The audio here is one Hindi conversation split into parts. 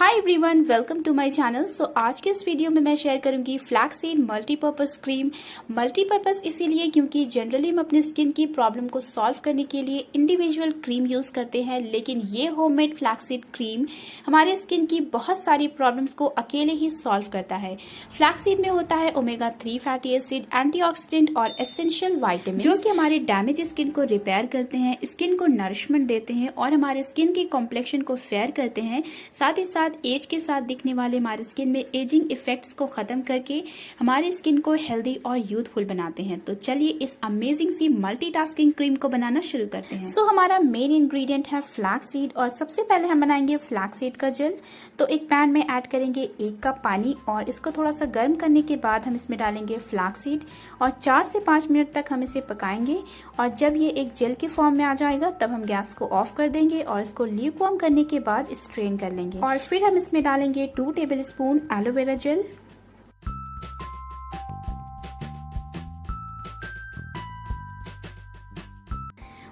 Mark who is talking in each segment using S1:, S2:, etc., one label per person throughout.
S1: Hi everyone, welcome to my channel. So आज के इस वीडियो में मैं शेयर करूंगी फ्लैक्सीड मल्टीपर्पज़ क्रीम। मल्टीपर्पज़ इसीलिए क्योंकि जनरली हम अपने स्किन की प्रॉब्लम को सॉल्व करने के लिए इंडिविजुअल क्रीम यूज़ करते हैं, लेकिन ये होममेड फ्लैक्सीड क्रीम हमारे स्किन की बहुत सारी प्रॉब्लम्स को अकेले ही सॉल्व करता है। फ्लैक्सीड में होता है ओमेगा 3 फैटी एसिड, एंटीऑक्सीडेंट और एसेंशियल वाइटामिन जो कि हमारे डैमेज स्किन को रिपेयर करते हैं, स्किन को नरिशमेंट देते हैं और हमारे स्किन की कॉम्प्लेक्शन को फेयर करते हैं। साथ ही साथ एज के साथ दिखने वाले हमारे स्किन में एजिंग इफेक्ट्स को खत्म करके हमारी स्किन को हेल्दी और यूथफुल बनाते हैं। तो चलिए इस अमेजिंग सी मल्टीटास्किंग क्रीम को बनाना शुरू करते हैं। सो हमारा मेन इंग्रेडिएंट है फ्लैक्सीड और सबसे पहले हम बनाएंगे फ्लैक्सीड का जेल। तो एक पैन में ऐड करेंगे 1 कप पानी और इसको थोड़ा सा गर्म करने के बाद हम इसमें डालेंगे फ्लैक्सीड और 4 से 5 मिनट तक हम इसे पकाएंगे। और जब ये एक जेल के फॉर्म में आ जाएगा तब हम गैस को ऑफ कर देंगे और इसको ल्यूकवार्म करने के बाद स्ट्रेन कर लेंगे। और फिर हम इसमें डालेंगे 2 tablespoon aloe vera gel,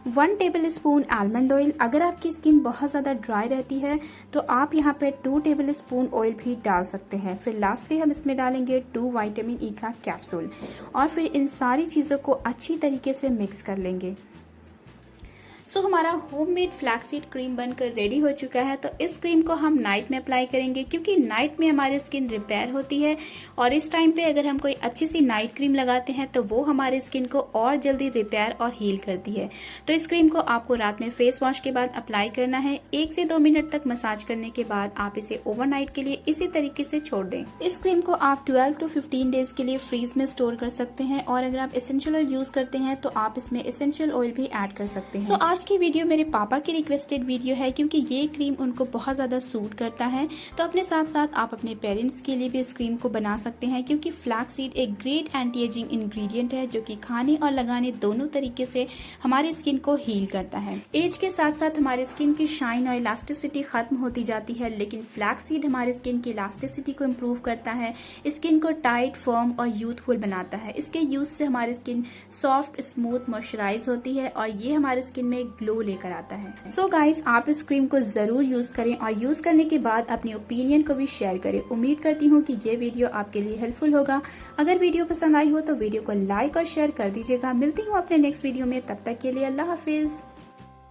S1: 1 tablespoon almond oil. अगर आपकी स्किन बहुत ज़्यादा ड्राई रहती है तो आप यहाँ पे 2 टेबलस्पून ऑयल भी डाल सकते हैं। फिर लास्टली हम इसमें डालेंगे 2 विटामिन ई का कैप्सूल और फिर इन सारी चीज़ों को अच्छी तरीके से मिक्स कर लेंगे। सो हमारा होममेड फ्लैक्सीड क्रीम बनकर रेडी हो चुका है। तो इस क्रीम को हम नाइट में अप्लाई करेंगे क्योंकि नाइट में हमारी स्किन रिपेयर होती है और इस टाइम पे अगर हम कोई अच्छी सी नाइट क्रीम लगाते हैं तो वो हमारे स्किन को और जल्दी रिपेयर और हील करती है। तो इस क्रीम को आपको रात में फेस वॉश के बाद अप्लाई करना है। 1 से 2 मिनट तक मसाज करने के बाद आप इसे ओवरनाइट के लिए इसी तरीके से छोड़ दें। इस क्रीम को आप 12 to 15 डेज के लिए फ्रीज में स्टोर कर सकते हैं और अगर आप एसेंशियल ऑयल यूज करते हैं तो आप इसमें एसेंशियल ऑयल भी ऐड कर सकते हैं। आज की वीडियो मेरे पापा की रिक्वेस्टेड वीडियो है क्योंकि ये क्रीम उनको बहुत ज़्यादा सूट करता है। तो अपने साथ साथ आप अपने पेरेंट्स के लिए भी इस क्रीम को बना सकते हैं क्योंकि फ्लैक्सीड एक ग्रेट एंटी एजिंग इंग्रेडिएंट है जो कि खाने और लगाने दोनों तरीके से हमारी स्किन को हील करता है। एज के साथ साथ हमारी स्किन की शाइन और इलास्टिसिटी खत्म होती जाती है, लेकिन फ्लैक्सीड हमारी स्किन की इलास्टिसिटी को इम्प्रूव करता है, स्किन को टाइट, फर्म और यूथफुल बनाता है। इसके यूज से हमारी स्किन सॉफ्ट, स्मूथ, मॉइस्चराइज होती है और ये हमारे स्किन में ग्लो लेकर आता है। सो गाइस, आप इस क्रीम को जरूर यूज करें और यूज करने के बाद अपने ओपिनियन को भी शेयर करें। उम्मीद करती हूँ कि ये वीडियो आपके लिए हेल्पफुल होगा। अगर वीडियो पसंद आई हो तो वीडियो को लाइक और शेयर कर दीजिएगा। मिलती हूँ अपने नेक्स्ट वीडियो में, तब तक के लिए अल्लाह हाफिज।